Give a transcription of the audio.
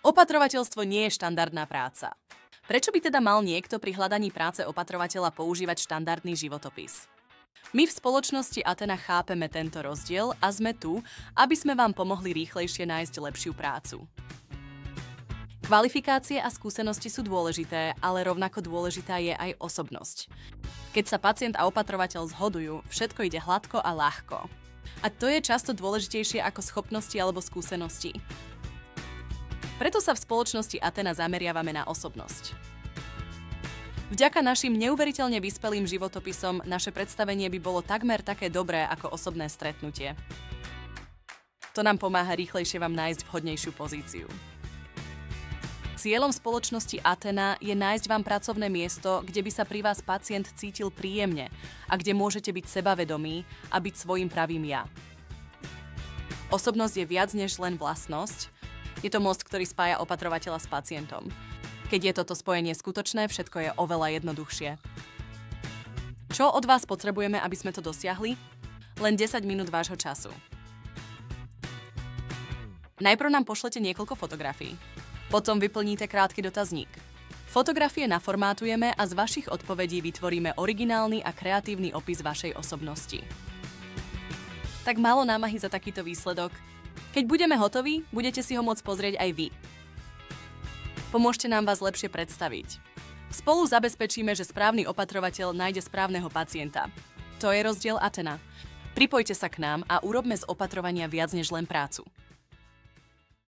Opatrovateľstvo nie je štandardná práca. Prečo by teda mal niekto pri hľadaní práce opatrovateľa používať štandardný životopis? My v spoločnosti Athena chápeme tento rozdiel a sme tu, aby sme vám pomohli rýchlejšie nájsť lepšiu prácu. Kvalifikácie a skúsenosti sú dôležité, ale rovnako dôležitá je aj osobnosť. Keď sa pacient a opatrovateľ zhodujú, všetko ide hladko a ľahko. A to je často dôležitejšie ako schopnosti alebo skúsenosti. Preto sa v spoločnosti Athena zameriavame na osobnosť. Vďaka našim neuveriteľne vyspelým životopisom naše predstavenie by bolo takmer také dobré ako osobné stretnutie. To nám pomáha rýchlejšie vám nájsť vhodnejšiu pozíciu. Cieľom spoločnosti Athena je nájsť vám pracovné miesto, kde by sa pri vás pacient cítil príjemne a kde môžete byť sebavedomí a byť svojím pravým ja. Osobnosť je viac než len vlastnosť. Je to most, ktorý spája opatrovateľa s pacientom. Keď je toto spojenie skutočné, všetko je oveľa jednoduchšie. Čo od vás potrebujeme, aby sme to dosiahli? Len 10 minút vášho času. Najprv nám pošlete niekoľko fotografií. Potom vyplníte krátky dotazník. Fotografie naformátujeme a z vašich odpovedí vytvoríme originálny a kreatívny opis vašej osobnosti. Tak málo námahy za takýto výsledok. Keď budeme hotoví, budete si ho môcť pozrieť aj vy. Pomôžte nám vás lepšie predstaviť. Spolu zabezpečíme, že správny opatrovateľ nájde správneho pacienta. To je rozdiel Athena. Pripojte sa k nám a urobme z opatrovania viac než len prácu.